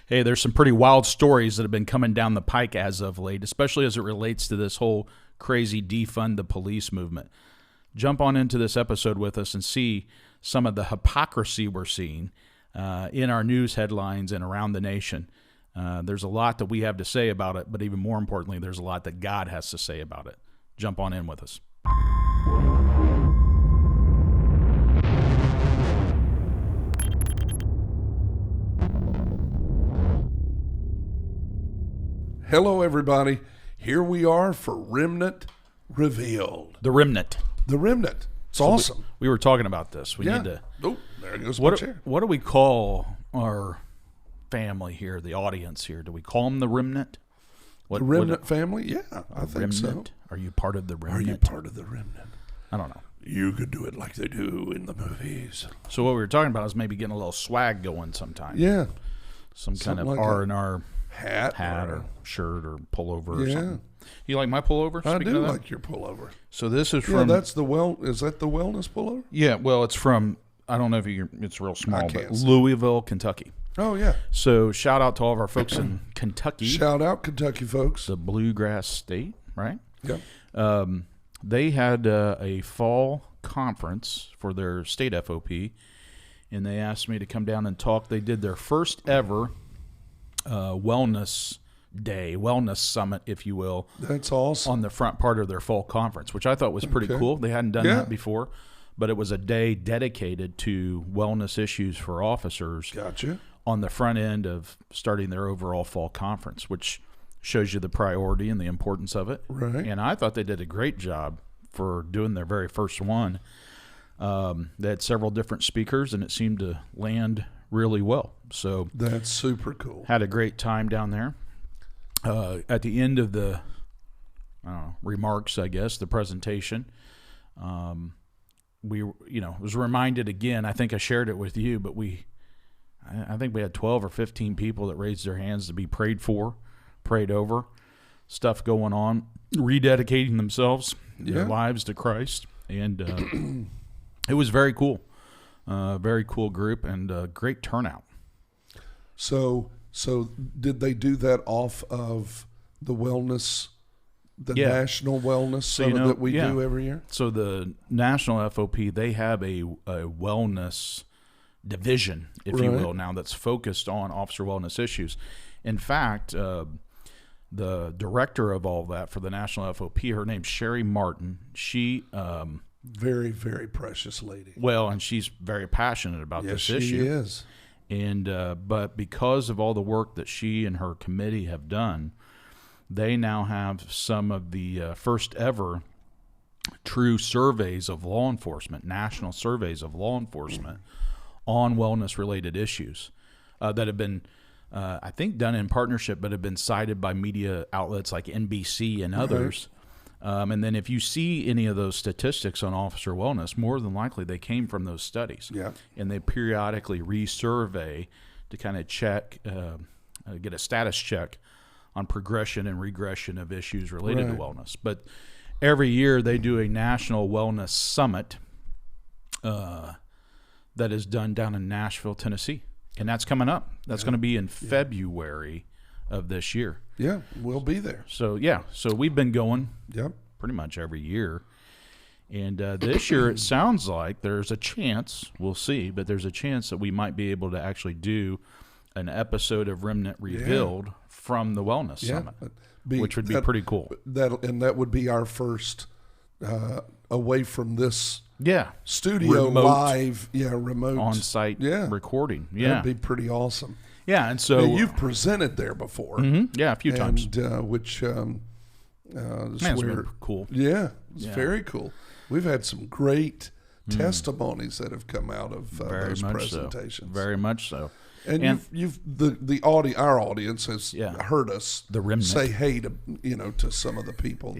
Hey, there's some pretty wild stories that have been coming down the pike as of late, especially as it relates to this whole crazy defund the police movement. Jump on into this episode with us and see some of the hypocrisy we're seeing in our news headlines and around the nation. There's a lot that we have to say about it, but even more importantly, there's a lot that God has to say about it. Jump on in with us. Hello, everybody. Here we are for Remnant Revealed. The Remnant. The Remnant. It's awesome. We were talking about this. We need to. Oh, there goes my chair. What do we call our family here, the audience here? Do we call them the Remnant? The Remnant family? Yeah, I think so. Are you part of the Remnant? Are you part of the Remnant? I don't know. You could do it like they do in the movies. So what we were talking about is maybe getting a little swag going sometime. Yeah. Some kind of like R&R hat or shirt or pullover or yeah. something. You like my pullover? I do like your pullover. So this is Yeah, from... that's the is that the wellness pullover? Yeah, well, it's from, I don't know if it's real small, but see. Louisville, Kentucky. Oh, yeah. So shout out to all of our folks in Kentucky. Shout out Kentucky folks. The Bluegrass State, right? Yep. They had a fall conference for their state FOP, and they asked me to come down and talk. They did their first ever wellness day, wellness summit, if you will. That's awesome. On the front part of their fall conference, which I thought was pretty cool. They hadn't done that before, but it was a day dedicated to wellness issues for officers. Gotcha. On the front end of starting their overall fall conference, which shows you the priority and the importance of it. Right. And I thought they did a great job for doing their very first one. They had several different speakers, and it seemed to land really well. So that's super cool. Had a great time down there. At the end of the remarks, I guess, the presentation, we was reminded again. I think I shared it with you, but I think we had 12 or 15 people that raised their hands to be prayed for, prayed over, stuff going on, rededicating themselves, their lives to Christ, and it was very cool. Very cool group and great turnout. So did they do that off of the wellness, national wellness summit that we do every year? So the national FOP, they have a wellness division, if you will, now that's focused on officer wellness issues. In fact, the director of all that for the national FOP, her name's Sherry Martin. She very, very precious lady. Well, and she's very passionate about this issue. Yes, she is. And but because of all the work that she and her committee have done, they now have some of the first ever true surveys of law enforcement, national surveys of law enforcement on wellness-related issues that have been, I think, done in partnership, but have been cited by media outlets like NBC and others. And then if you see any of those statistics on officer wellness, more than likely they came from those studies. Yeah. And they periodically resurvey to kind of check, get a status check on progression and regression of issues related to wellness. But every year they do a national wellness summit that is done down in Nashville, Tennessee. And that's coming up. That's going to be in February of this year. Yeah, we'll be there. So, so we've been going pretty much every year. And this year it sounds like there's a chance, we'll see, but there's a chance that we might be able to actually do an episode of Remnant Revealed from the Wellness Summit, which would be pretty cool. That would be our first away from this studio remote, live, remote on-site recording. Yeah, that'd be pretty awesome. Yeah, and so you've presented there before. Yeah, a few times. Which it's been cool. Yeah, it's very cool. We've had some great testimonies that have come out of those presentations. Very much so. And our audience has heard us say hey to some of the people.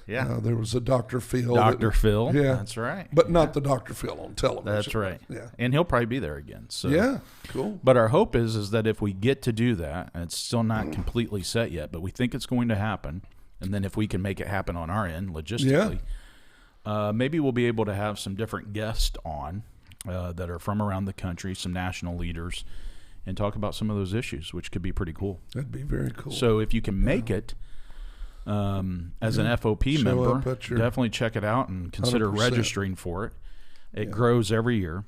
There was a Dr. Phil. Phil. Yeah, that's right. But not the Dr. Phil on television. That's right. Yeah, and he'll probably be there again. So cool. But our hope is that if we get to do that, and it's still not completely set yet, but we think it's going to happen, and then if we can make it happen on our end logistically, maybe we'll be able to have some different guests on that are from around the country, some national leaders, and talk about some of those issues, which could be pretty cool. That'd be very cool. So if you can make it as an FOP member, definitely check it out and consider 100%. registering for it. It grows every year.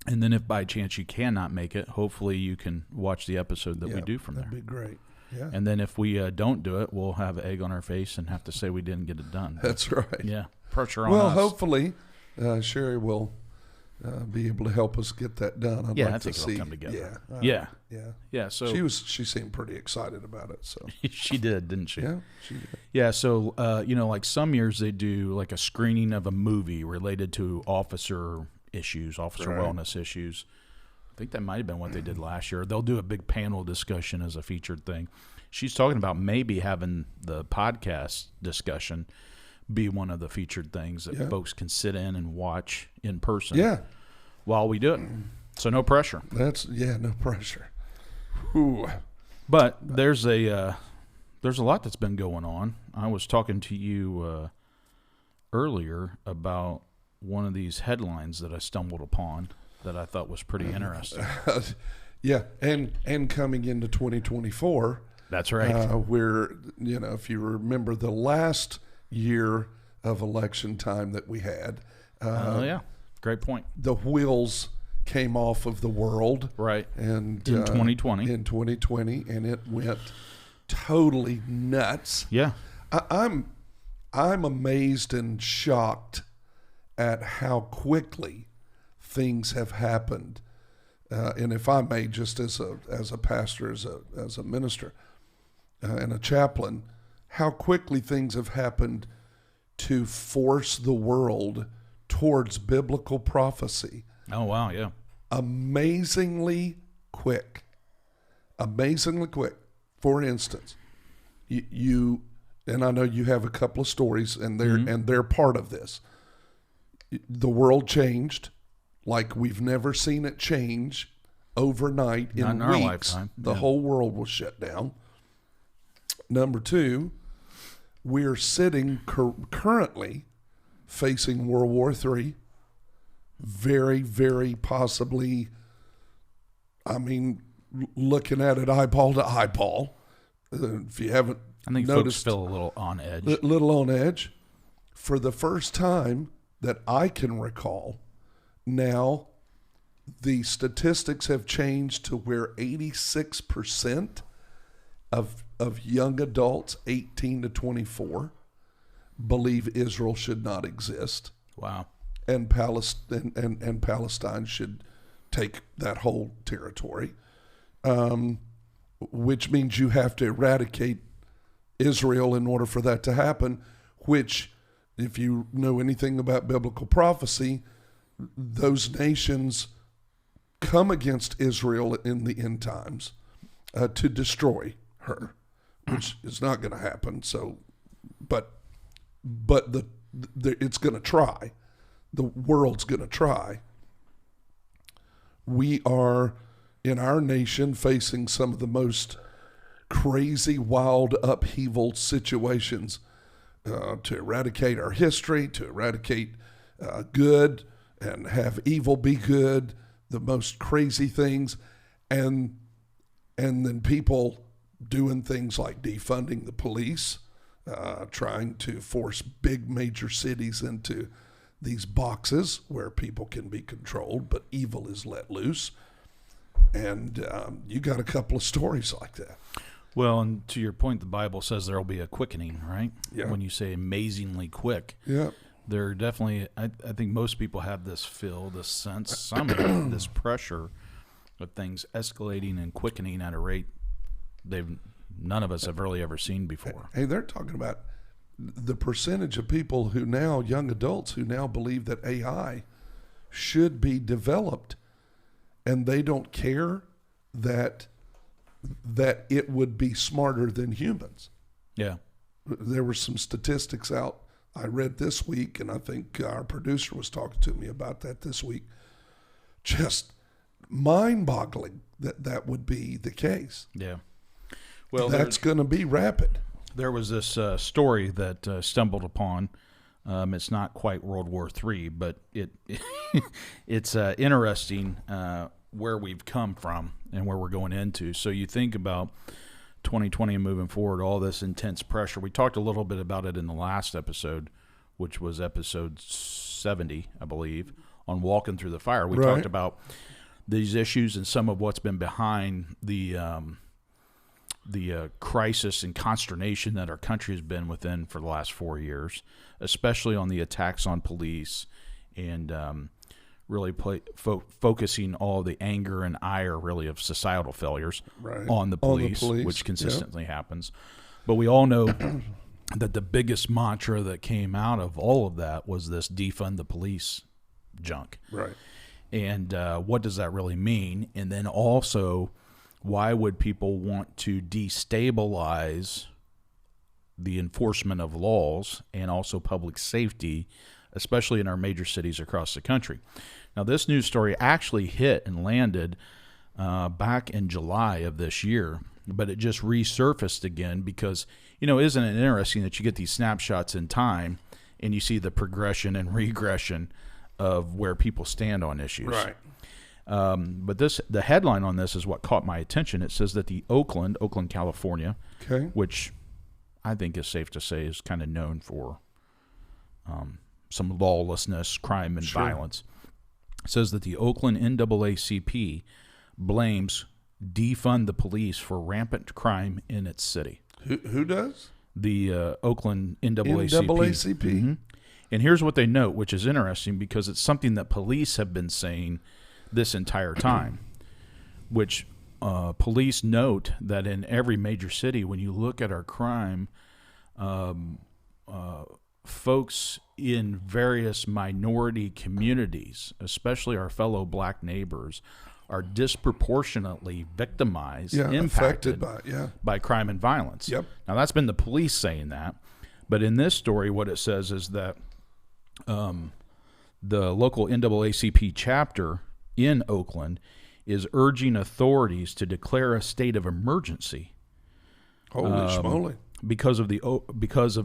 And then if by chance you cannot make it, hopefully you can watch the episode that we do from there. That'd be great. Yeah. And then if we don't do it, we'll have egg on our face and have to say we didn't get it done. That's right. Yeah. Pressure on us. Well, hopefully Sherry will be able to help us get that done. I'd like I think it'll come together. Yeah. So she seemed pretty excited about it. So she did, didn't she? Yeah, she did. Yeah. So like some years they do like a screening of a movie related to officer issues, officer wellness issues. I think that might have been what they did last year. They'll do a big panel discussion as a featured thing. She's talking about maybe having the podcast discussion be one of the featured things that folks can sit in and watch in person while we do it. So no pressure. No pressure. Ooh. But there's a lot that's been going on. I was talking to you earlier about one of these headlines that I stumbled upon that I thought was pretty interesting. And coming into 2024. That's right. We're, if you remember the last year of election time that we had. Great point. The wheels came off of the world. Right. And in 2020. In 2020, and it went totally nuts. Yeah. I'm amazed and shocked at how quickly things have happened, and if I may, just as a pastor, as a minister, and a chaplain, how quickly things have happened to force the world towards biblical prophecy. Oh wow, yeah, amazingly quick. For instance, you and I know you have a couple of stories, and they're part of this. The world changed like we've never seen it change overnight. In our weeks. Lifetime. The whole world was shut down. Number two, we're sitting currently facing World War III. Very, very possibly, looking at it eyeball to eyeball. If you haven't I think noticed, folks feel a little on edge. Little on edge. For the first time that I can recall, now the statistics have changed to where 86% of young adults 18 to 24 believe Israel should not exist. Wow. And Palestine should take that whole territory, which means you have to eradicate Israel in order for that to happen, which, if you know anything about biblical prophecy, those nations come against Israel in the end times to destroy her, which is not going to happen. So, but it's going to try. The world's going to try. We are, in our nation, facing some of the most crazy, wild, upheaval situations to eradicate our history, to eradicate good and have evil be good, the most crazy things, and then people doing things like defunding the police, trying to force big major cities into these boxes where people can be controlled, but evil is let loose. And you got a couple of stories like that. Well, and to your point, the Bible says there will be a quickening, right? Yeah. When you say amazingly quick. Yeah. There definitely, I think most people have this feel, this sense, somehow, this pressure of things escalating and quickening at a rate none of us have really ever seen before. Hey, they're talking about the percentage of people who now, young adults, who now believe that AI should be developed, and they don't care that it would be smarter than humans. Yeah. There were some statistics out I read this week, and I think our producer was talking to me about that this week. Just mind-boggling that would be the case. Yeah. Well, that's going to be rapid. There was this story that stumbled upon. It's not quite World War III, but it's interesting. where we've come from and where we're going into. So you think about 2020 and moving forward, all this intense pressure. We talked a little bit about it in the last episode, which was episode 70, I believe, on Walking Through the Fire. We talked about these issues and some of what's been behind the crisis and consternation that our country has been within for the last 4 years, especially on the attacks on police and really focusing all the anger and ire really of societal failures on the police, which consistently happens. But we all know that the biggest mantra that came out of all of that was this defund the police junk. Right. And what does that really mean? And then also, why would people want to destabilize the enforcement of laws and also public safety, especially in our major cities across the country? Now, this news story actually hit and landed back in July of this year, but it just resurfaced again because, isn't it interesting that you get these snapshots in time and you see the progression and regression of where people stand on issues. Right. But the headline on this is what caught my attention. It says that the Oakland, California, which I think is safe to say is kind of known for some lawlessness, crime, and violence, says that the Oakland NAACP blames defund the police for rampant crime in its city. Who does? The Oakland NAACP. NAACP. Mm-hmm. And here's what they note, which is interesting because it's something that police have been saying this entire time, which police note that in every major city, when you look at our crime, folks in various minority communities, especially our fellow black neighbors, are disproportionately victimized, impacted by crime and violence. Yep. Now, that's been the police saying that. But in this story, what it says is that the local NAACP chapter in Oakland is urging authorities to declare a state of emergency. Holy schmoly. Because of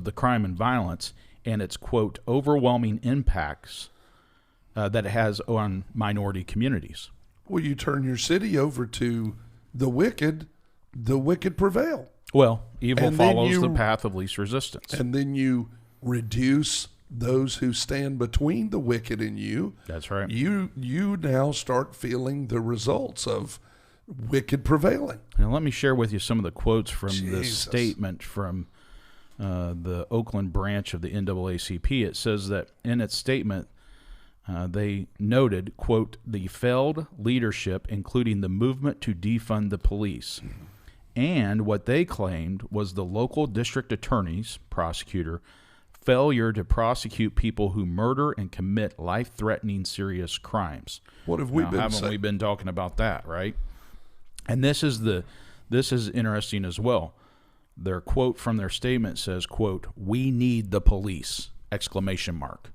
the crime and violence and its, quote, overwhelming impacts that it has on minority communities. Well, you turn your city over to the wicked prevail. Well, evil follows the path of least resistance. And then you reduce those who stand between the wicked and you. That's right. You now start feeling the results of wicked prevailing. Now, let me share with you some of the quotes from this statement from the Oakland branch of the NAACP. It says that in its statement, they noted, quote, the failed leadership, including the movement to defund the police, and what they claimed was the local district attorney's prosecutor failure to prosecute people who murder and commit life-threatening serious crimes. What have we been saying? Haven't we been talking about that, right? And this is interesting as well. Their quote from their statement says, quote, we need the police, exclamation mark.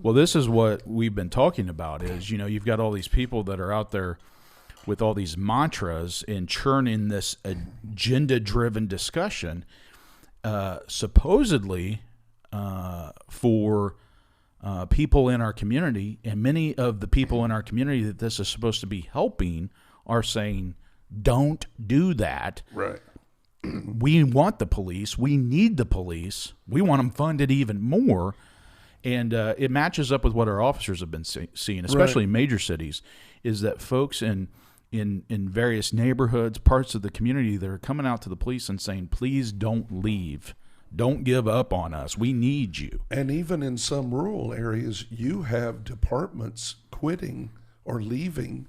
Well, this is what we've been talking about is, you've got all these people that are out there with all these mantras and churning this agenda-driven discussion, supposedly for people in our community, and many of the people in our community that this is supposed to be helping are saying, don't do that. Right. We want the police. We need the police. We want them funded even more. And it matches up with what our officers have been seeing, especially in major cities, is that folks in various neighborhoods, parts of the community, that are coming out to the police and saying, please don't leave. Don't give up on us. We need you. And even in some rural areas, you have departments quitting or leaving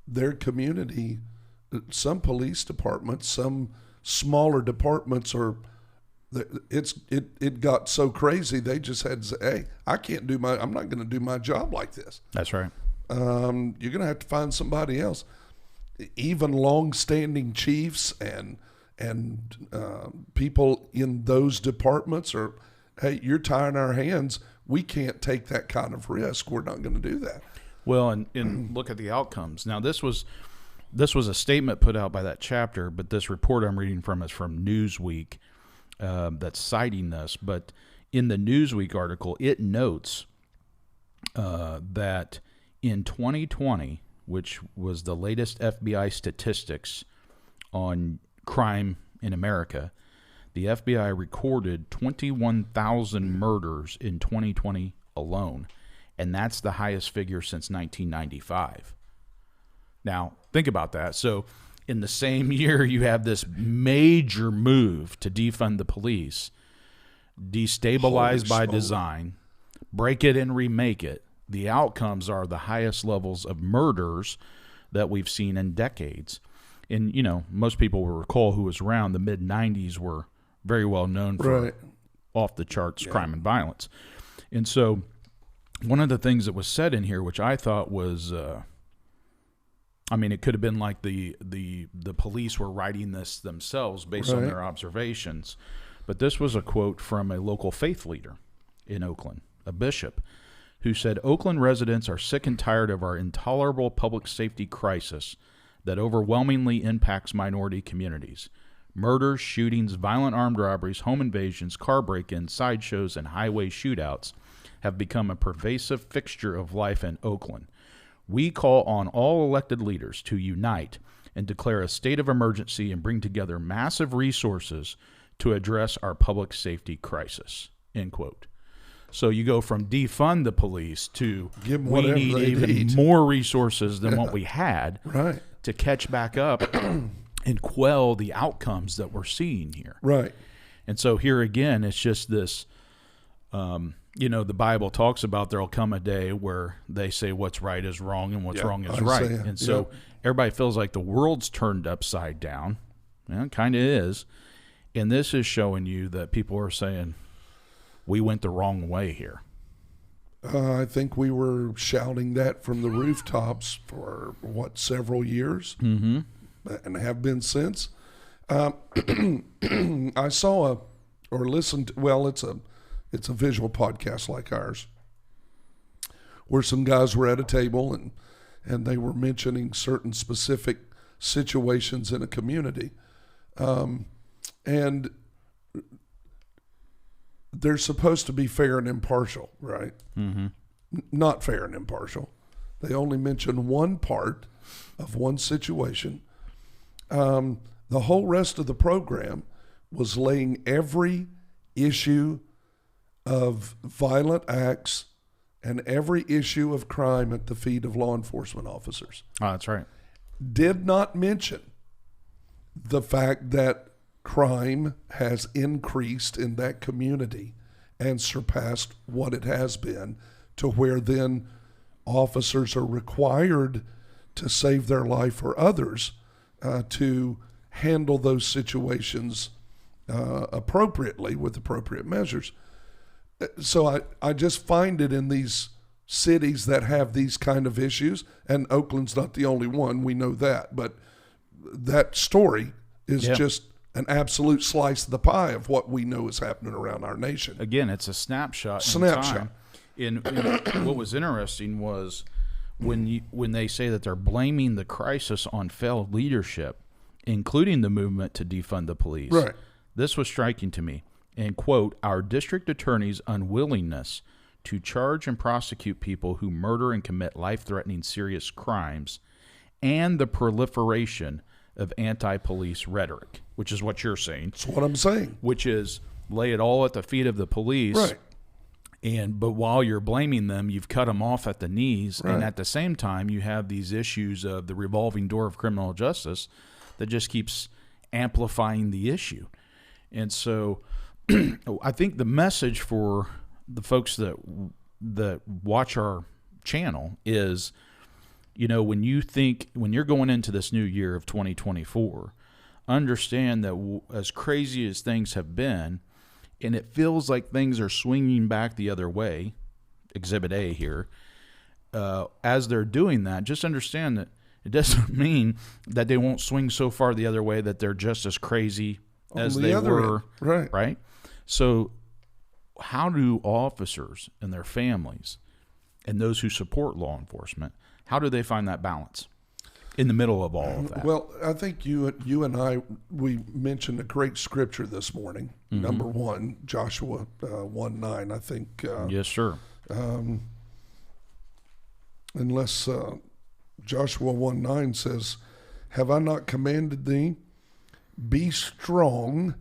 their community. Some police departments, some smaller departments it got so crazy they just had to say, hey, I'm not going to do my job like this. That's right. You're going to have to find somebody else. Even long-standing chiefs and people in those departments are, hey, you're tying our hands. We can't take that kind of risk. We're not going to do that. Well, and look at the outcomes. Now, this was a statement put out by that chapter, but this report I'm reading from is from Newsweek that's citing this. But in the Newsweek article, it notes that in 2020, which was the latest FBI statistics on crime in America, the FBI recorded 21,000 murders in 2020 alone, and that's the highest figure since 1995. Now, think about that. So in the same year, you have this major move to defund the police, destabilize by design, break it and remake it. The outcomes are the highest levels of murders that we've seen in decades. And, you know, most people will recall who was around. The mid-'90s were very well known for off-the-charts crime and violence. And so one of the things that was said in here, which I thought was, I mean, it could have been like the police were writing this themselves based on their observations. But this was a quote from a local faith leader in Oakland, a bishop, who said, "Oakland residents are sick and tired of our intolerable public safety crisis that overwhelmingly impacts minority communities. Murders, shootings, violent armed robberies, home invasions, car break-ins, sideshows, and highway shootouts have become a pervasive fixture of life in Oakland. We call on all elected leaders to unite and declare a state of emergency and bring together massive resources to address our public safety crisis." End quote. So you go from defund the police to we need even more resources than what we had to catch back up and quell the outcomes that we're seeing here. Right. And so here again, it's just this, you know, the Bible talks about there'll come a day where they say what's right is wrong and what's wrong is right. And so everybody feels like the world's turned upside down. Well, it kind of is. And this is showing you that people are saying, we went the wrong way here. I think we were shouting that from the rooftops for, several years, and have been since. I saw or listened to, well, it's a visual podcast like ours, where some guys were at a table and they were mentioning certain specific situations in a community. And they're supposed to be fair and impartial, right? Not fair and impartial. They only mention one part of one situation. The whole rest of the program was laying every issue of violent acts and every issue of crime at the feet of law enforcement officers. Oh, that's right. Did not mention the fact that crime has increased in that community and surpassed what it has been, to where then officers are required to save their life or others to handle those situations appropriately with appropriate measures. So I just find it in these cities that have these kind of issues, and Oakland's not the only one, we know that, but that story is just an absolute slice of the pie of what we know is happening around our nation. Again, it's a snapshot. In time. And what was interesting was when they say that they're blaming the crisis on failed leadership, including the movement to defund the police. Right. This was striking to me. And, quote, "Our district attorney's unwillingness to charge and prosecute people who murder and commit life-threatening serious crimes, and the proliferation of anti-police rhetoric," which is what you're saying. That's what I'm saying. Which is lay it all at the feet of the police. Right. But while you're blaming them, you've cut them off at the knees. Right. And at the same time, you have these issues of the revolving door of criminal justice that just keeps amplifying the issue. And so I think the message for the folks that watch our channel is, you know, when you're going into this new year of 2024, understand that as crazy as things have been, and it feels like things are swinging back the other way, Exhibit A here, as they're doing that, just understand that it doesn't mean that they won't swing so far the other way that they're just as crazy as they were. Right? So how do officers and their families and those who support law enforcement, how do they find that balance in the middle of all of that? Well, I think you and I, we mentioned a great scripture this morning. Number one, Joshua 1:9, I think. Yes, sir. Unless Joshua 1:9 says, "Have I not commanded thee? Be strong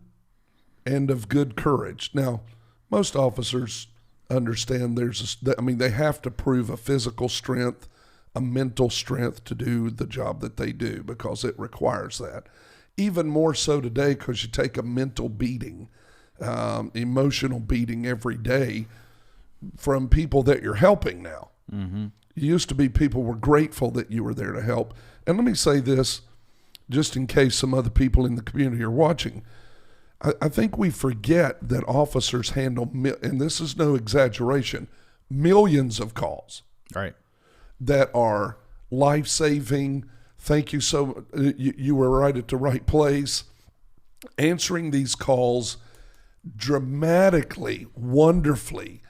and of good courage." Now, most officers understand they have to prove a physical strength, a mental strength to do the job that they do because it requires that. Even more so today because you take a mental beating, emotional beating every day from people that you're helping now. Mm-hmm. It used to be people were grateful that you were there to help. And let me say this, just in case some other people in the community are watching. I think we forget that officers handle, and this is no exaggeration, millions of calls. Right. That are life-saving. Thank you so much. You were right at the right place. Answering these calls dramatically, wonderfully,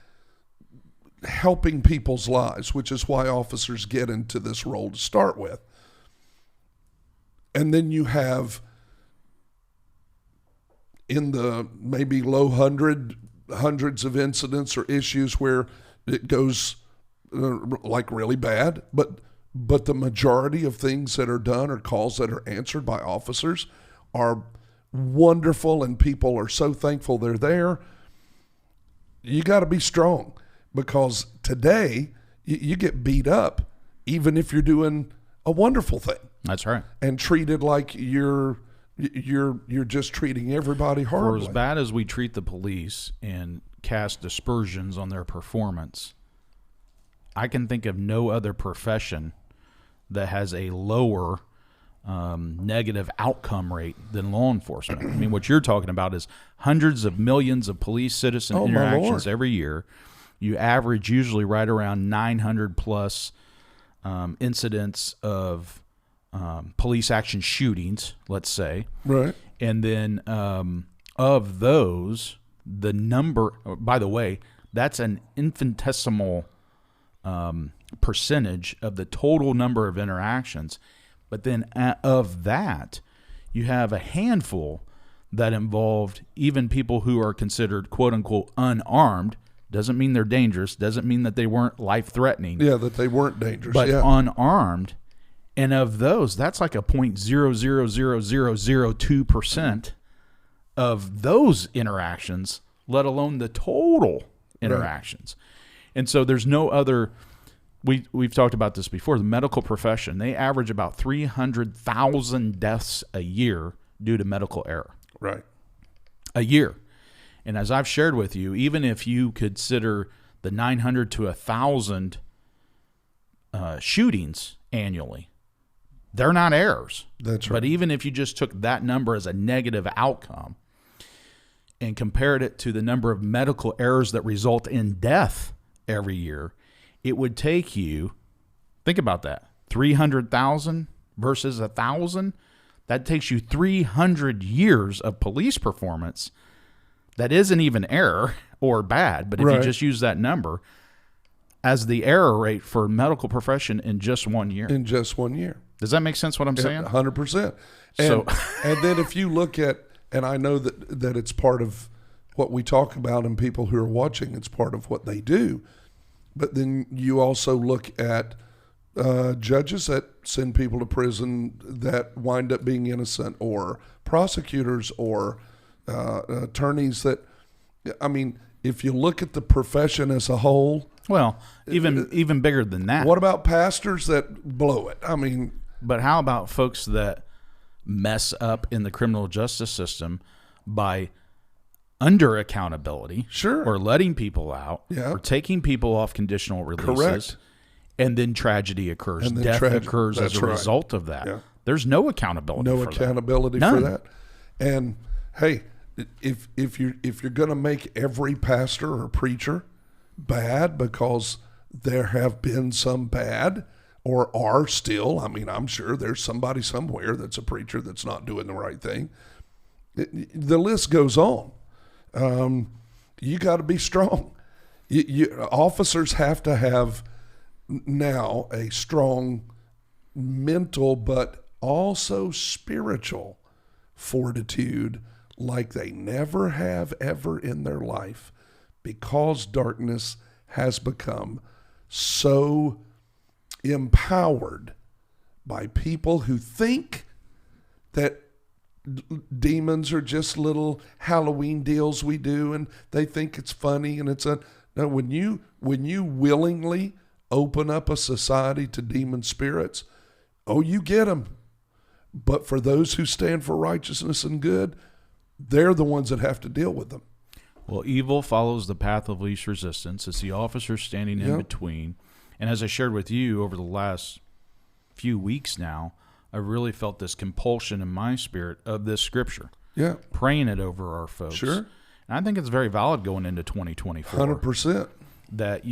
helping people's lives, which is why officers get into this role to start with. And then you have in the maybe low hundreds of incidents or issues where it goes like really bad, but the majority of things that are done or calls that are answered by officers are wonderful, and people are so thankful they're there. You got to be strong, because today you get beat up even if you're doing a wonderful thing. That's right. And treated like you're just treating everybody horribly. For as bad as we treat the police and cast aspersions on their performance, I can think of no other profession that has a lower negative outcome rate than law enforcement. I mean, what you're talking about is hundreds of millions of police-citizen interactions every year. You average usually right around 900 plus incidents of police action shootings, let's say. Right. And then of those, the number, by the way, that's an infinitesimal percentage of the total number of interactions. But then of that, you have a handful that involved even people who are considered quote unquote unarmed. Doesn't mean they're dangerous. Doesn't mean that they weren't life-threatening. Yeah, that they weren't dangerous. But unarmed. And of those, that's like a 0.00002% of those interactions, let alone the total interactions. Right. And so there's no other. We've talked about this before. The medical profession, they average about 300,000 deaths a year due to medical error. Right. A year. And as I've shared with you, even if you consider the 900 to 1,000 shootings annually, they're not errors. That's right. But even if you just took that number as a negative outcome and compared it to the number of medical errors that result in death every year, it would take you, think about that, 300,000 versus 1,000. That takes you 300 years of police performance. That isn't even error or bad, but if you just use that number as the error rate for medical profession in just 1 year. In just 1 year. Does that make sense what I'm saying? 100%. And then if you look at, and I know that it's part of what we talk about and people who are watching, it's part of what they do. But then you also look at judges that send people to prison that wind up being innocent, or prosecutors or attorneys that, I mean, if you look at the profession as a whole. Well, even bigger than that. What about pastors that blow it? I mean. But how about folks that mess up in the criminal justice system by under accountability, or letting people out, or taking people off conditional releases, correct, and then tragedy occurs, and death occurs as a result of that. Yeah. There's no accountability. No accountability for that. And hey, if you're going to make every pastor or preacher bad because there have been some bad or are still, I mean, I'm sure there's somebody somewhere that's a preacher that's not doing the right thing. The list goes on. You got to be strong. Officers have to have now a strong mental but also spiritual fortitude like they never have ever in their life, because darkness has become so empowered by people who think that demons are just little Halloween deals we do, and they think it's funny, and no. When you willingly open up a society to demon spirits, you get them. But for those who stand for righteousness and good, they're the ones that have to deal with them. Well, evil follows the path of least resistance. It's the officer standing in between. And as I shared with you over the last few weeks now, I've really felt this compulsion in my spirit of this scripture. Yeah. Praying it over our folks. Sure. And I think it's very valid going into 2024. 100%. That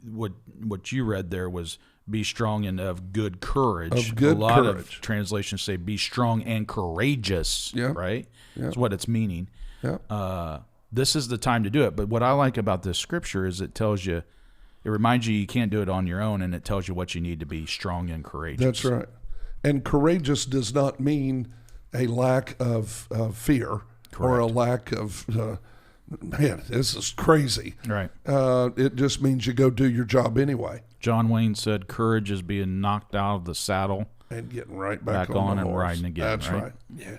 what you read there was be strong and of good courage. Of good courage. A lot of translations say be strong and courageous. Yeah. Right? Yeah. That's what it's meaning. Yeah. This is the time to do it. But what I like about this scripture is it tells you, it reminds you can't do it on your own, and it tells you what you need to be strong and courageous. That's right. And courageous does not mean a lack of fear. Correct. Or a lack of, man, this is crazy. Right. It just means you go do your job anyway. John Wayne said courage is being knocked out of the saddle. And getting right back on the and horse. Riding again. That's right. Yeah.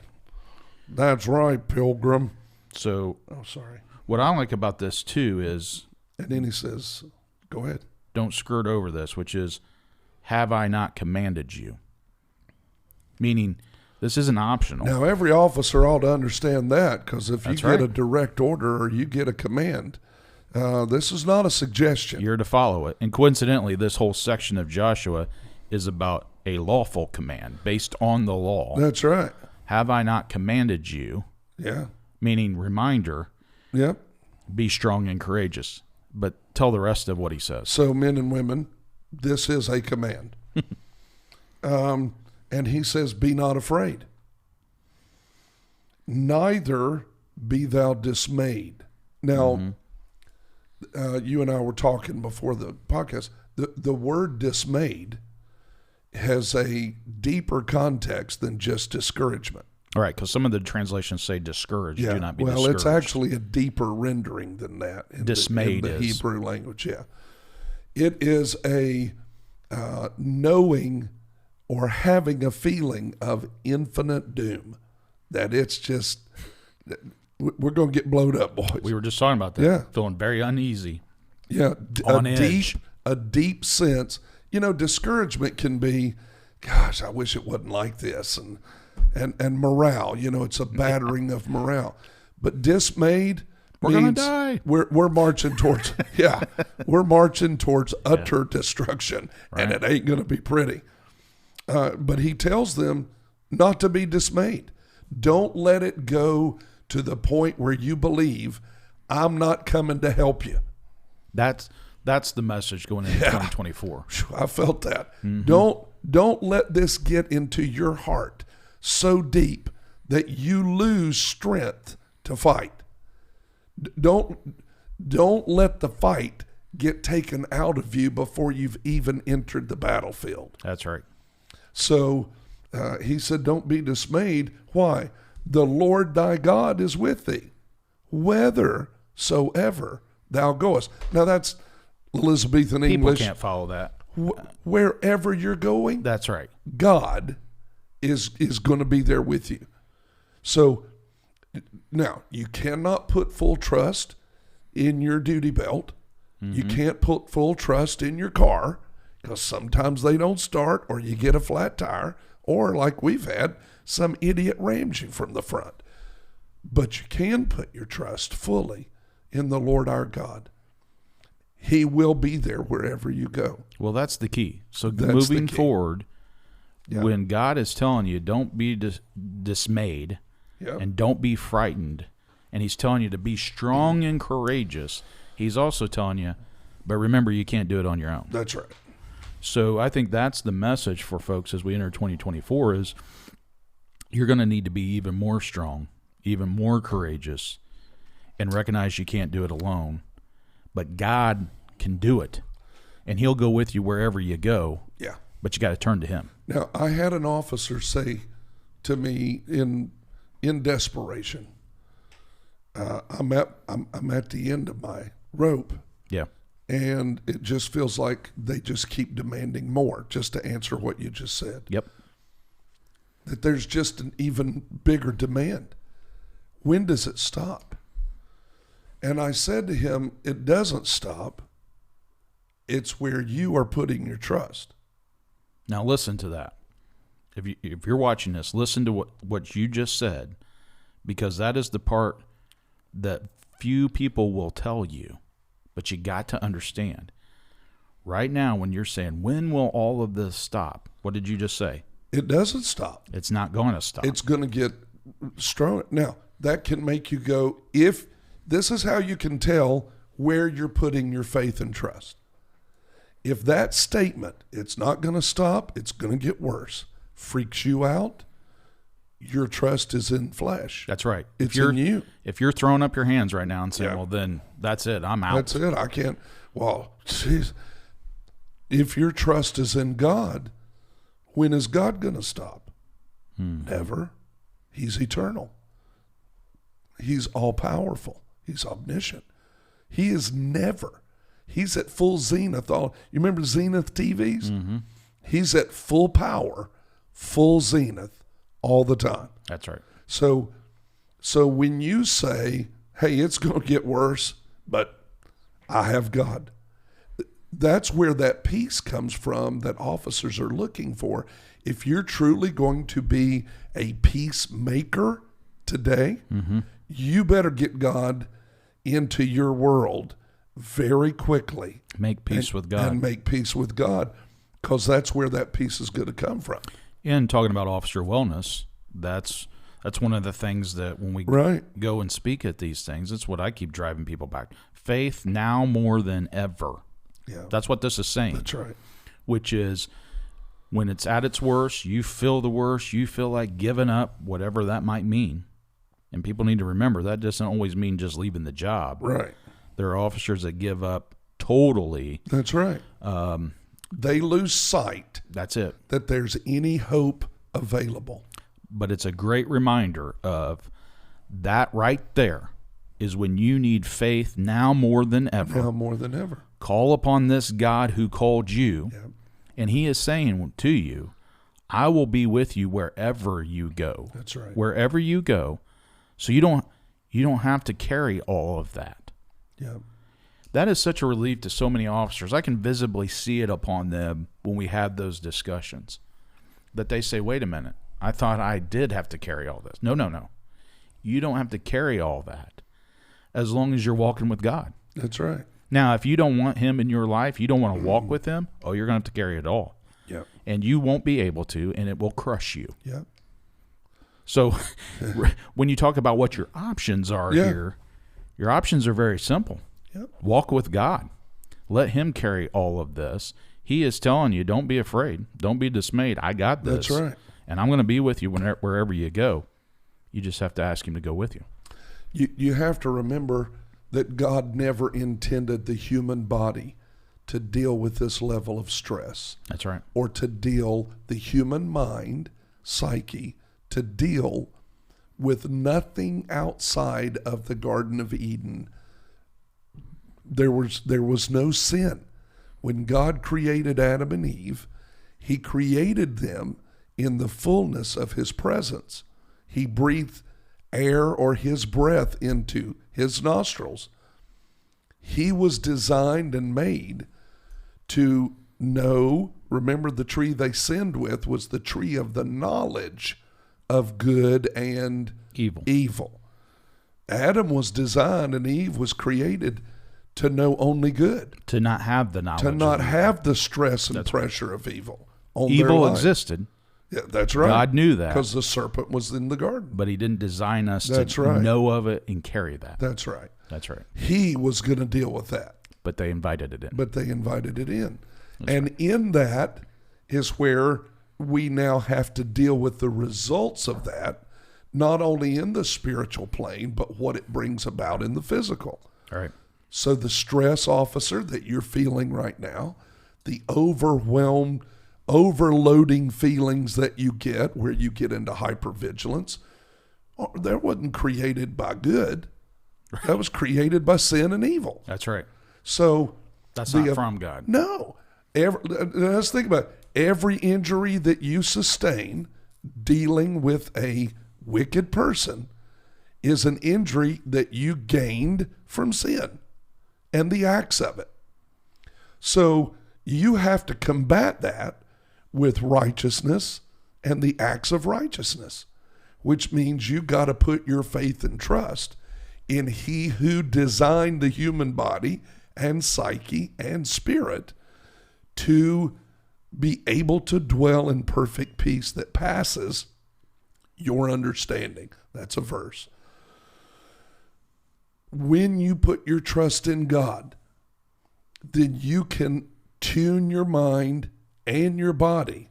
That's right, Pilgrim. So, sorry. What I like about this too is, and then he says, "Go ahead. Don't skirt over this," which is, "Have I not commanded you?" Meaning, this isn't optional. Now, every officer ought to understand that, because if you get a direct order or you get a command, this is not a suggestion. You're to follow it. And coincidentally, this whole section of Joshua is about a lawful command based on the law. That's right. Have I not commanded you? Yeah. Meaning reminder. Yep. Be strong and courageous. But tell the rest of what he says. So men and women, this is a command. And he says, be not afraid. Neither be thou dismayed. Now, you and I were talking before the podcast. The word dismayed has a deeper context than just discouragement. All right, because some of the translations say discouraged. Do not be discouraged. Well, it's actually a deeper rendering than that. Dismayed in the Hebrew language, yeah. It is a knowing or having a feeling of infinite doom. That it's just, we're going to get blowed up, boys. We were just talking about that. Yeah. Feeling very uneasy. Yeah. On edge. A deep sense. You know, discouragement can be, gosh, I wish it wasn't like this. And morale, it's a battering of morale. But dismayed we're means gonna die. We're marching towards we're marching towards utter destruction, and it ain't gonna be pretty. But he tells them not to be dismayed. Don't let it go to the point where you believe I'm not coming to help you. That's the message going into 2024. I felt that. Don't let this get into your heart so deep that you lose strength to fight. Don't let the fight get taken out of you before you've even entered the battlefield. That's right. So he said, don't be dismayed. Why? The Lord thy God is with thee, whithersoever thou goest. Now that's Elizabethan English. People can't follow that. Wherever you're going. That's right. God is going to be there with you. So now you cannot put full trust in your duty belt. You can't put full trust in your car because sometimes they don't start, or you get a flat tire, or like we've had, some idiot rams you from the front. But you can put your trust fully in the Lord our God. He will be there wherever you go. Well, that's the key. So moving forward, when God is telling you don't be dismayed and don't be frightened, and he's telling you to be strong and courageous, he's also telling you, but remember, you can't do it on your own. That's right. So I think that's the message for folks as we enter 2024 is you're going to need to be even more strong, even more courageous, and recognize you can't do it alone. But God can do it, and he'll go with you wherever you go. Yeah. But you got to turn to him. Now, I had an officer say to me in desperation, I'm at the end of my rope. Yeah. And it just feels like they just keep demanding more, just to answer what you just said. Yep. That there's just an even bigger demand. When does it stop? And I said to him, it doesn't stop. It's where you are putting your trust. Now listen to that. If you're watching this, listen to what you just said, because that is the part that few people will tell you, but you got to understand. Right now, when you're saying, when will all of this stop? What did you just say? It doesn't stop. It's not going to stop. It's going to get strong. Now, that can make you go, if this is how you can tell where you're putting your faith and trust. If that statement, it's not going to stop, it's going to get worse, freaks you out, your trust is in flesh. That's right. It's in you. If you're throwing up your hands right now and saying, well, then that's it. I'm out. That's it. I can't. Well, geez, if your trust is in God, when is God going to stop? Never. He's eternal. He's all-powerful. He's omniscient. He is never. He's at full zenith. You remember Zenith TVs? Mm-hmm. He's at full power, full zenith all the time. That's right. So when you say, hey, it's going to get worse, but I have God, that's where that peace comes from that officers are looking for. If you're truly going to be a peacemaker today, you better get God into your world very quickly. Make peace with God. And make peace with God, because that's where that peace is going to come from. And talking about officer wellness, that's one of the things that when we go and speak at these things, it's what I keep driving people back. Faith now more than ever. Yeah. That's what this is saying. That's right. Which is when it's at its worst, you feel the worst, you feel like giving up, whatever that might mean. And people need to remember that doesn't always mean just leaving the job. Right. There are officers that give up totally. That's right. They lose sight. That's it. That there's any hope available. But it's a great reminder of that right there is when you need faith now more than ever. Now more than ever. Call upon this God who called you, Yep. and he is saying to you, I will be with you wherever you go. That's right. Wherever you go. So you don't have to carry all of that. Yeah. That is such a relief to so many officers. I can visibly see it upon them when we have those discussions. That they say, wait a minute, I thought I did have to carry all this. No. You don't have to carry all that as long as you're walking with God. That's right. Now, if you don't want him in your life, you don't want to walk with him, you're going to have to carry it all. Yep. And you won't be able to, and it will crush you. Yep. So when you talk about what your options are here, your options are very simple. Yep. Walk with God. Let him carry all of this. He is telling you, don't be afraid. Don't be dismayed. I got this. That's right. And I'm going to be with you wherever you go. You just have to ask him to go with you. You have to remember that God never intended the human body to deal with this level of stress. That's right. Or to deal the human mind, psyche, to deal with nothing outside of the Garden of Eden. There was no sin. When God created Adam and Eve, he created them in the fullness of his presence. He breathed air or his breath into his nostrils. He was designed and made to know. Remember, the tree they sinned with was the tree of the knowledge of good and evil. Adam was designed and Eve was created to know only good. To not have the knowledge. To not have the stress and pressure of evil on evil their life. Existed. Yeah, that's right. God knew that. Because the serpent was in the garden. But he didn't design us to know of it and carry that. That's right. That's right. He was going to deal with that. But they invited it in. And in that is where we now have to deal with the results of that, not only in the spiritual plane, but what it brings about in the physical. All right. So the stress, officer, that you're feeling right now, the overwhelmed, overloading feelings that you get where you get into hypervigilance, that wasn't created by good. That was created by sin and evil. That's right. So That's not from God. No. Let's think about it. Every injury that you sustain dealing with a wicked person is an injury that you gained from sin and the acts of it. So you have to combat that with righteousness and the acts of righteousness, which means you got to put your faith and trust in He who designed the human body and psyche and spirit to be able to dwell in perfect peace that passes your understanding. That's a verse. When you put your trust in God, then you can tune your mind and your body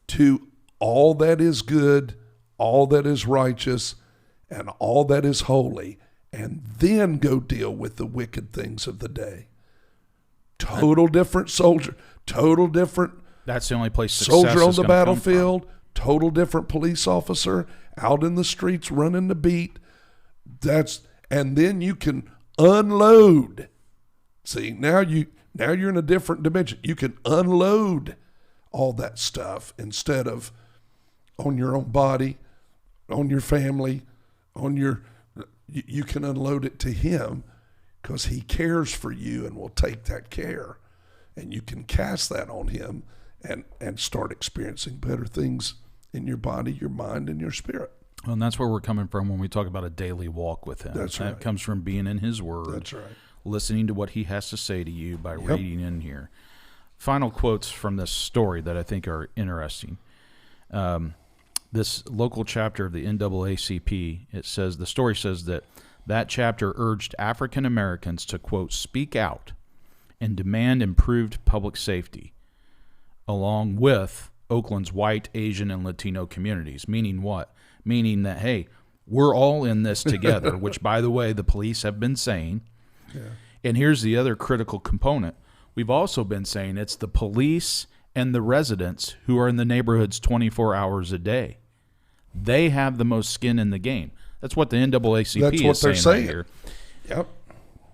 to all that is good, all that is righteous, and all that is holy, and then go deal with the wicked things of the day. Total different soldier, total different. That's the only place soldier on the battlefield, total different police officer out in the streets running the beat. And then you can unload. See, now you're in a different dimension. You can unload all that stuff instead of on your own body, on your family, you can unload it to Him because He cares for you and will take that care. And you can cast that on Him and start experiencing better things in your body, your mind, and your spirit. Well, and that's where we're coming from when we talk about a daily walk with Him. That's right. That comes from being in His Word. That's right. Listening to what He has to say to you by reading in here. Final quotes from this story that I think are interesting. This local chapter of the NAACP, the story says that chapter urged African Americans to, quote, speak out and demand improved public safety, along with Oakland's white, Asian, and Latino communities. Meaning what? Meaning that, hey, we're all in this together, which, by the way, the police have been saying. Yeah. And here's the other critical component. We've also been saying it's the police and the residents who are in the neighborhoods 24 hours a day. They have the most skin in the game. That's what the NAACP is saying right here. Yep.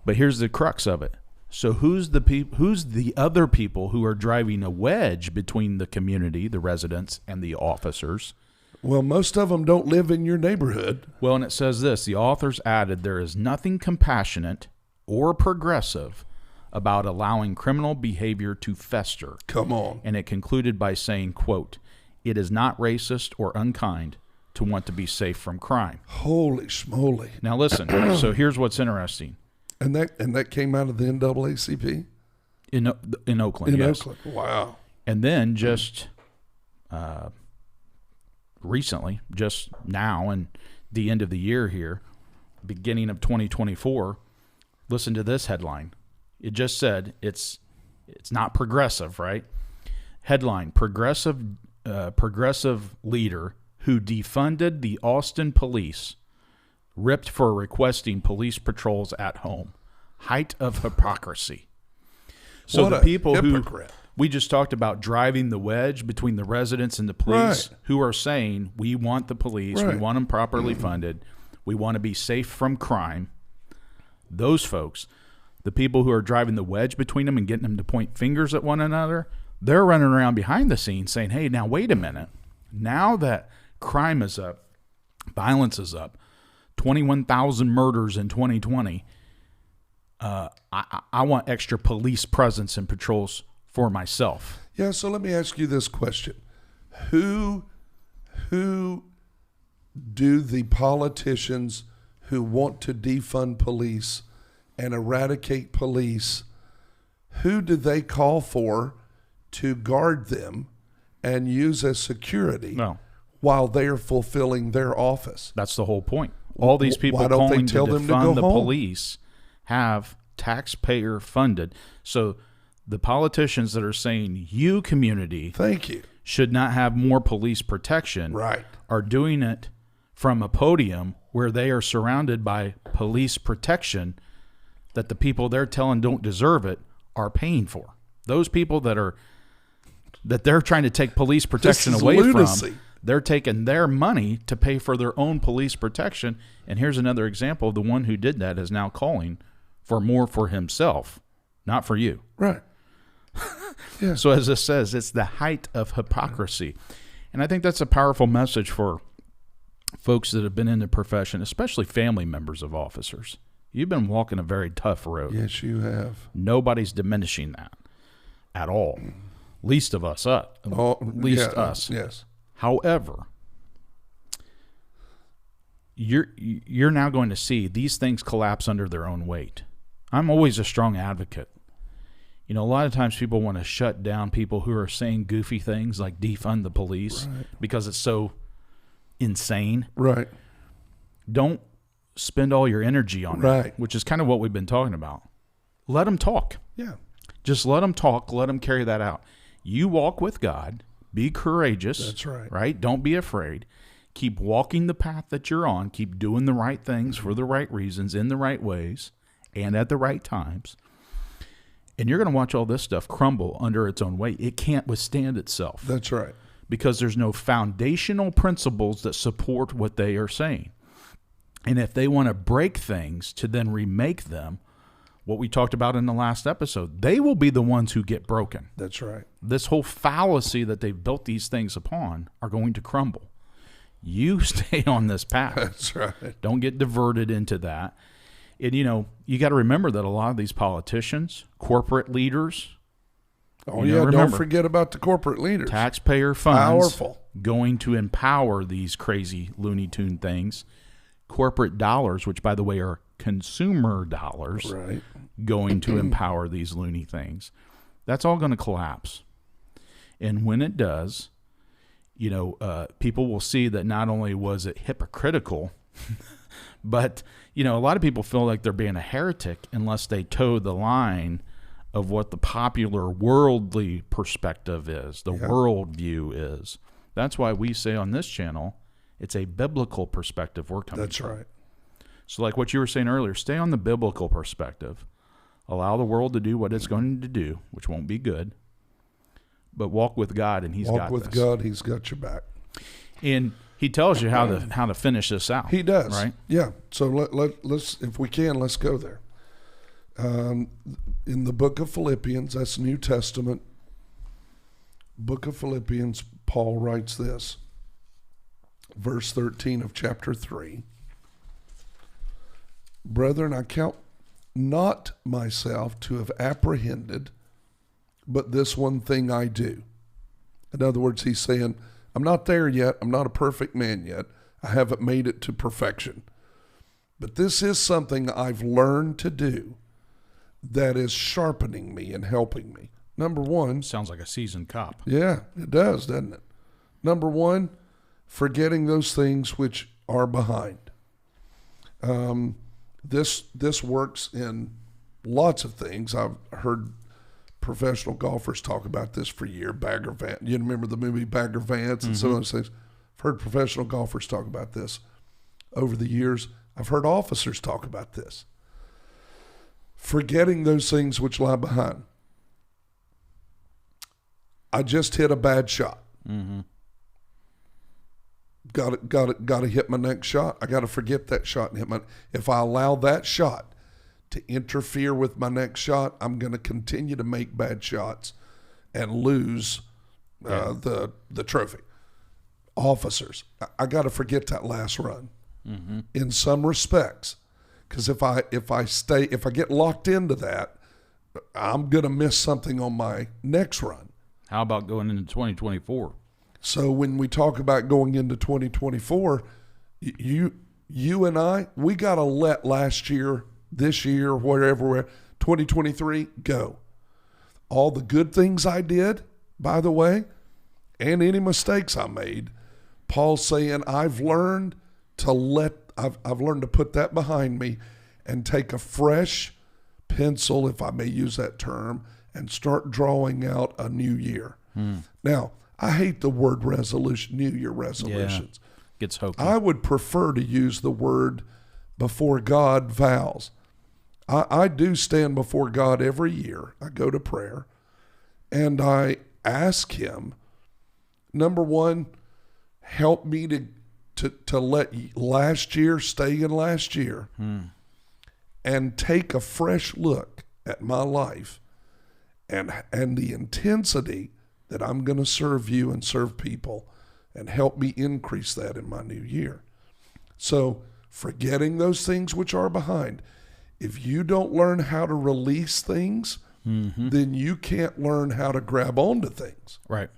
But here's the crux of it. So who's the other people who are driving a wedge between the community, the residents, and the officers? Well, most of them don't live in your neighborhood. Well, and it says this. The authors added, there is nothing compassionate or progressive about allowing criminal behavior to fester. Come on. And it concluded by saying, quote, it is not racist or unkind to want to be safe from crime. Holy schmoly. Now listen, so here's what's interesting. And that came out of the NAACP? In Oakland, yes. Oakland, wow. And then just recently, just now and the end of the year here, beginning of 2024, listen to this headline. It just said it's not progressive, right? Headline, progressive leader who defunded the Austin police, ripped for requesting police patrols at home. Height of hypocrisy. So the people hypocrite. Who we just talked about driving the wedge between the residents and the police, right, who are saying, we want the police, right, we want them properly funded, we want to be safe from crime. Those folks, the people who are driving the wedge between them and getting them to point fingers at one another, they're running around behind the scenes saying, hey, now wait a minute. Now that crime is up, violence is up, 21,000 murders in 2020, I want extra police presence and patrols for myself. Yeah, so let me ask you this question. Who do the politicians who want to defund police and eradicate police, who do they call for to guard them and use as security while they are fulfilling their office? That's the whole point. All these people calling to defund the police have taxpayer funded. So the politicians that are saying you community should not have more police protection are doing it from a podium where they are surrounded by police protection that the people they're telling don't deserve it are paying for. Those people that they're trying to take police protection away from, they're taking their money to pay for their own police protection. And here's another example. The one who did that is now calling for more for himself, not for you. Right. Yeah. So as it says, it's the height of hypocrisy. And I think that's a powerful message for folks that have been in the profession, especially family members of officers. You've been walking a very tough road. Yes, you have. Nobody's diminishing that at all. Least of us, us. Yes. However, you're now going to see these things collapse under their own weight. I'm always a strong advocate. You know, a lot of times people want to shut down people who are saying goofy things like defund the police because it's so insane. Right. Don't spend all your energy on it, which is kind of what we've been talking about. Let them talk. Yeah. Just let them talk. Let them carry that out. You walk with God. Be courageous. That's right. Right? Don't be afraid. Keep walking the path that you're on. Keep doing the right things for the right reasons, in the right ways, and at the right times. And you're going to watch all this stuff crumble under its own weight. It can't withstand itself. That's right. Because there's no foundational principles that support what they are saying. And if they want to break things to then remake them, what we talked about in the last episode, they will be the ones who get broken. That's right. This whole fallacy that they've built these things upon are going to crumble. You stay on this path. That's right. Don't get diverted into that. And, you know, you got to remember that a lot of these politicians, corporate leaders. Oh, yeah. Don't forget about the corporate leaders. Taxpayer funds. Powerful. Going to empower these crazy Looney Tune things. Corporate dollars, which, by the way, are consumer dollars, going to empower these loony things. That's all going to collapse. And when it does, you know, people will see that not only was it hypocritical, but, you know, a lot of people feel like they're being a heretic unless they toe the line of what the popular worldly perspective is, the worldview is. That's why we say on this channel, it's a biblical perspective we're coming from. Right. So like what you were saying earlier, stay on the biblical perspective. Allow the world to do what it's going to do, which won't be good. But walk with God, and He's got this. Walk with God, He's got your back. And He tells you how to finish this out. He does. Right? Yeah. So let's, if we can, let's go there. In the book of Philippians, that's New Testament, book of Philippians, Paul writes this. Verse 13 of chapter 3. Brethren, I count not myself to have apprehended, but this one thing I do. In other words, he's saying, I'm not there yet. I'm not a perfect man yet. I haven't made it to perfection. But this is something I've learned to do that is sharpening me and helping me. Number one. Sounds like a seasoned cop. Yeah, it does, doesn't it? Number one, forgetting those things which are behind. This works in lots of things. I've heard professional golfers talk about this for years. Bagger Vance. You remember the movie Bagger Vance and some of those things? I've heard professional golfers talk about this over the years. I've heard officers talk about this. Forgetting those things which lie behind. I just hit a bad shot. Mm-hmm. Got to hit my next shot. I got to forget that shot and hit my. If I allow that shot to interfere with my next shot, I'm going to continue to make bad shots and lose the trophy. Officers, I got to forget that last run. Mm-hmm. In some respects, because if I get locked into that, I'm going to miss something on my next run. How about going into 2024? So when we talk about going into 2024, you and I, we got to let last year, this year, wherever we're at, 2023, go. All the good things I did, by the way, and any mistakes I made, Paul's saying I've learned to put that behind me and take a fresh pencil, if I may use that term, and start drawing out a new year. Now, I hate the word resolution, New Year resolutions. Yeah, gets hokey. I would prefer to use the word before God vows. I do stand before God every year. I go to prayer and I ask Him, number one, help me to let last year stay in last year and take a fresh look at my life and the intensity that I'm going to serve you and serve people, and help me increase that in my new year. So forgetting those things which are behind. If you don't learn how to release things, then you can't learn how to grab onto things. Right.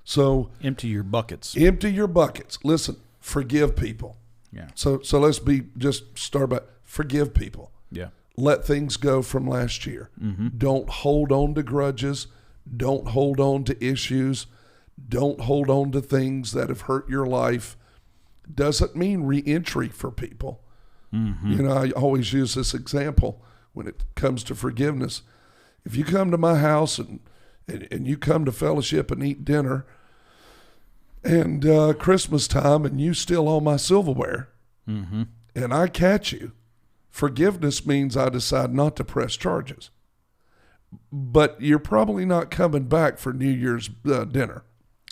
So empty your buckets. Empty your buckets. Listen, forgive people. Yeah. So let's start by forgive people. Yeah. Let things go from last year. Don't hold on to grudges. Don't hold on to issues. Don't hold on to things that have hurt your life. Doesn't mean re-entry for people. You know, I always use this example when it comes to forgiveness. If you come to my house and you come to fellowship and eat dinner and Christmas time and you steal all my silverware and I catch you, forgiveness means I decide not to press charges. But you're probably not coming back for New Year's dinner.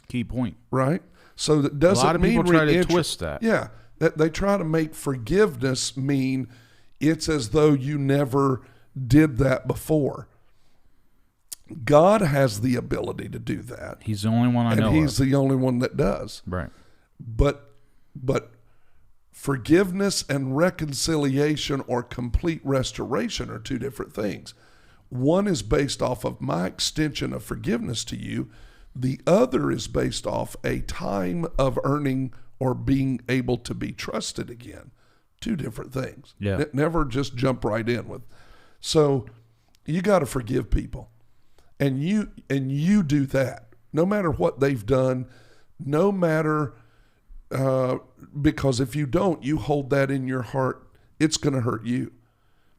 Key point. Right? So that doesn't mean... A lot of people try to twist that. Yeah. They try to make forgiveness mean it's as though you never did that before. God has the ability to do that. He's the only one I know of. And he's the only one that does. Right. But forgiveness and reconciliation or complete restoration are two different things. One is based off of my extension of forgiveness to you. The other is based off a time of earning or being able to be trusted again. Two different things. Yeah. Never just jump right in with. So you got to forgive people. And you do that. No matter what they've done, no matter, because if you don't, you hold that in your heart, it's going to hurt you.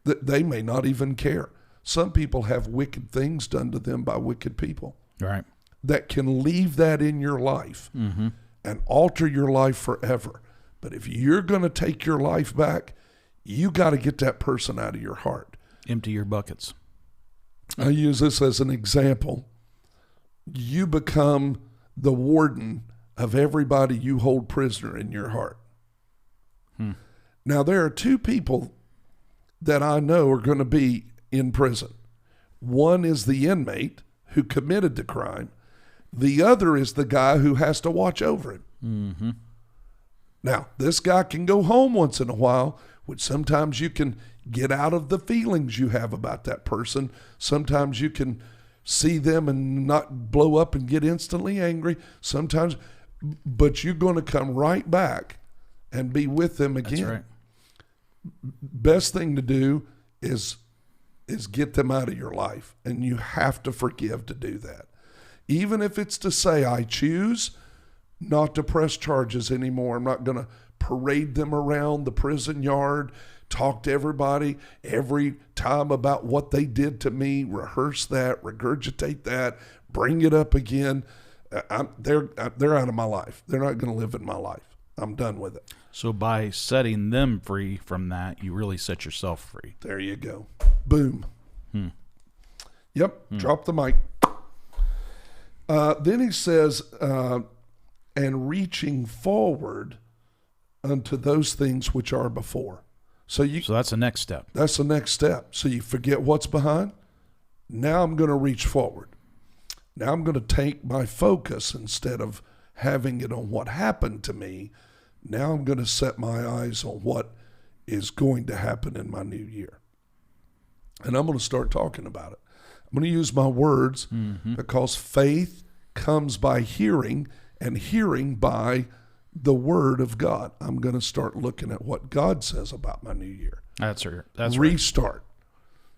That they may not even care. Some people have wicked things done to them by wicked people. Right. That can leave that in your life and alter your life forever. But if you're going to take your life back, you got to get that person out of your heart. Empty your buckets. I use this as an example. You become the warden of everybody you hold prisoner in your heart. Now, there are two people that I know are going to be in prison. One is the inmate who committed the crime. The other is the guy who has to watch over him. Now, this guy can go home once in a while, which sometimes you can get out of the feelings you have about that person. Sometimes you can see them and not blow up and get instantly angry. Sometimes, but you're going to come right back and be with them again. That's right. Best thing to do is get them out of your life, and you have to forgive to do that. Even if it's to say, I choose not to press charges anymore. I'm not going to parade them around the prison yard, talk to everybody every time about what they did to me, rehearse that, regurgitate that, bring it up again. They're out of my life. They're not going to live in my life. I'm done with it. So by setting them free from that, you really set yourself free. There you go. Boom. Yep. Drop the mic. Then he says, and reaching forward unto those things which are before. So that's the next step. That's the next step. So you forget what's behind. Now I'm going to reach forward. Now I'm going to take my focus, instead of having it on what happened to me. Now I'm going to set my eyes on what is going to happen in my new year. And I'm going to start talking about it. I'm going to use my words because faith comes by hearing, and hearing by the word of God. I'm going to start looking at what God says about my new year. That's restart. Right.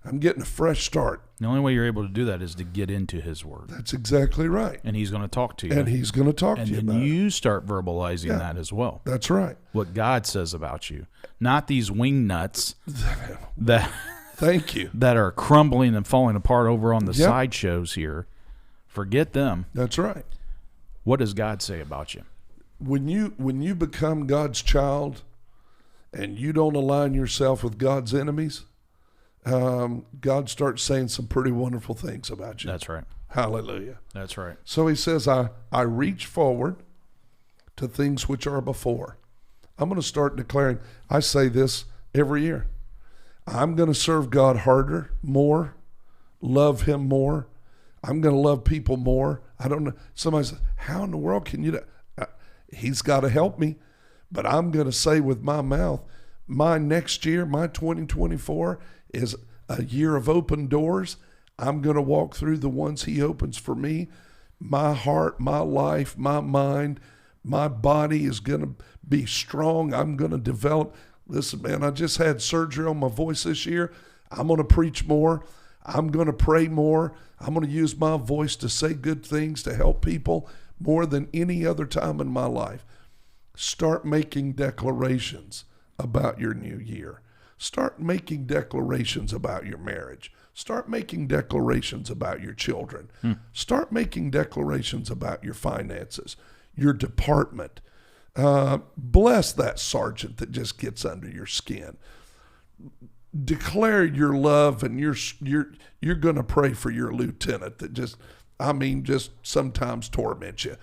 I'm getting a fresh start. The only way you're able to do that is to get into his word. That's exactly right. And he's going to talk to you. And he's going to talk to you about it. And then you start verbalizing that as well. That's right. What God says about you. Not these wing nuts that... Thank you. That are crumbling and falling apart over on the sideshows here. Forget them. That's right. What does God say about you? When you become God's child and you don't align yourself with God's enemies, God starts saying some pretty wonderful things about you. That's right. Hallelujah. That's right. So he says, I reach forward to things which are before. I'm going to start declaring, I say this every year. I'm going to serve God harder, more, love him more. I'm going to love people more. I don't know. Somebody says, how in the world can you do? He's got to help me. But I'm going to say with my mouth, my next year, my 2024 is a year of open doors. I'm going to walk through the ones he opens for me. My heart, my life, my mind, my body is going to be strong. I'm going to develop. Listen, man, I just had surgery on my voice this year. I'm going to preach more. I'm going to pray more. I'm going to use my voice to say good things, to help people more than any other time in my life. Start making declarations about your new year. Start making declarations about your marriage. Start making declarations about your children. Start making declarations about your finances, your department. Bless that sergeant that just gets under your skin. Declare your love, and you're going to pray for your lieutenant that just sometimes torments you.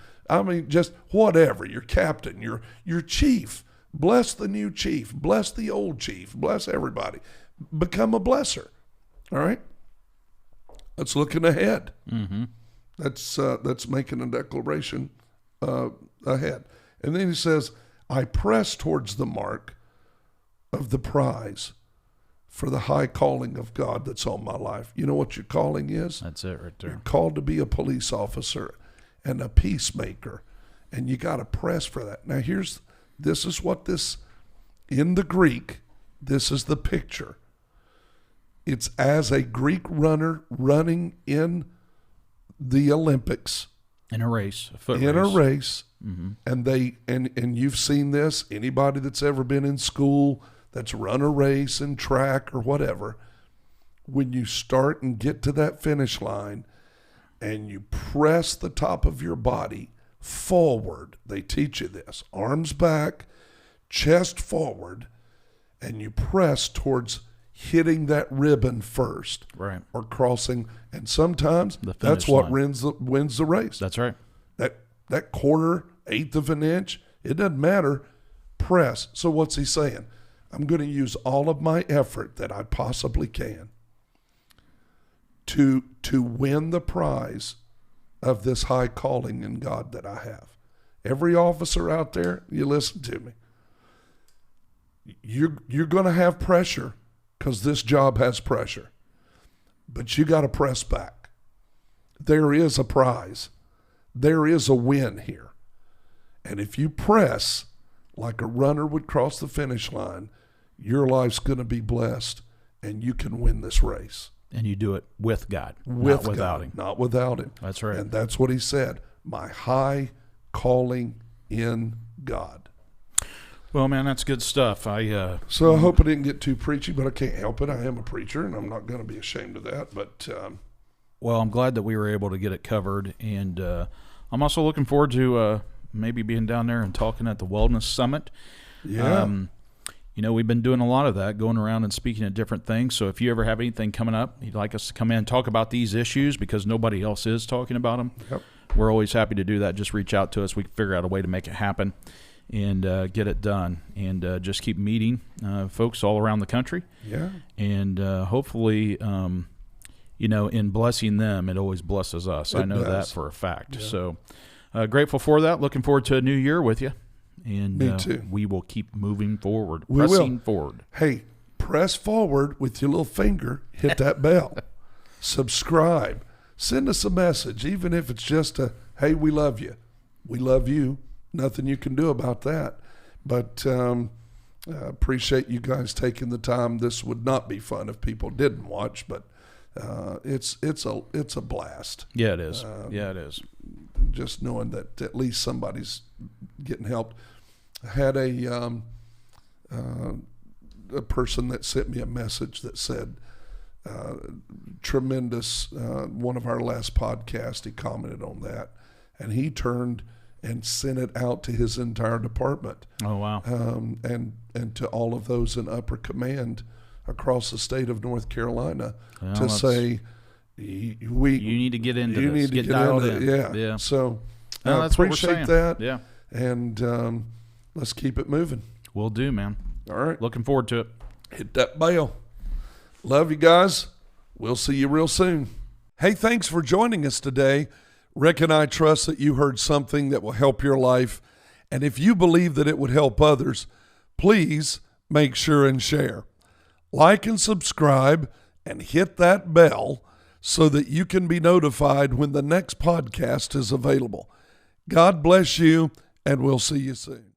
Just whatever, your captain, your chief. Bless the new chief. Bless the old chief. Bless everybody. Become a blesser. All right? That's looking ahead. Mm-hmm. That's making a declaration ahead. And then he says, I press towards the mark of the prize for the high calling of God that's on my life. You know what your calling is? That's it right there. You're called to be a police officer and a peacemaker, and you got to press for that. Now this is what this, in the Greek, this is the picture. It's as a Greek runner running in the Olympics. In a race, a foot race. Mm-hmm. And you've seen this, anybody that's ever been in school that's run a race in track or whatever, when you start and get to that finish line and you press the top of your body forward, they teach you this, arms back, chest forward, and you press towards hitting that ribbon first, right, or crossing, and sometimes that's what wins the race. That's right. That quarter, eighth of an inch, it doesn't matter. Press. So what's he saying? I'm going to use all of my effort that I possibly can to win the prize of this high calling in God that I have. Every officer out there, you listen to me. You're going to have pressure because this job has pressure, but you got to press back. There is a prize. There is a win here. And if you press like a runner would cross the finish line, your life's going to be blessed, and you can win this race. And you do it with God, not without Him. Not without Him. That's right. And that's what he said, my high calling in God. Well, man, that's good stuff. So I hope I didn't get too preachy, but I can't help it. I am a preacher, and I'm not going to be ashamed of that. But well, I'm glad that we were able to get it covered, and I'm also looking forward to maybe being down there and talking at the Wellness Summit. Yeah. We've been doing a lot of that, going around and speaking at different things. So if you ever have anything coming up, you'd like us to come in and talk about these issues because nobody else is talking about them, we're always happy to do that. Just reach out to us. We can figure out a way to make it happen and get it done. And just keep meeting folks all around the country. Yeah. And hopefully, in blessing them, it always blesses us. I know that for a fact. Yeah. So grateful for that. Looking forward to a new year with you. And me too. We will keep moving forward, pressing forward. Hey, press forward with your little finger. Hit that bell. Subscribe. Send us a message, even if it's just hey, we love you. We love you. Nothing you can do about that. But appreciate you guys taking the time. This would not be fun if people didn't watch, but it's a blast. Yeah, it is. It is. Just knowing that at least somebody's getting helped. I had a person that sent me a message that said, tremendous, one of our last podcasts, he commented on that, and he turned and sent it out to his entire department. Oh, wow. And to all of those in upper command across the state of North Carolina to say, you need to get into this. Get dialed in. Yeah. So I appreciate that. Yeah. And let's keep it moving. Will do, man. All right. Looking forward to it. Hit that bell. Love you guys. We'll see you real soon. Hey, thanks for joining us today. Rick and I trust that you heard something that will help your life. And if you believe that it would help others, please make sure and share. Like and subscribe and hit that bell so that you can be notified when the next podcast is available. God bless you, and we'll see you soon.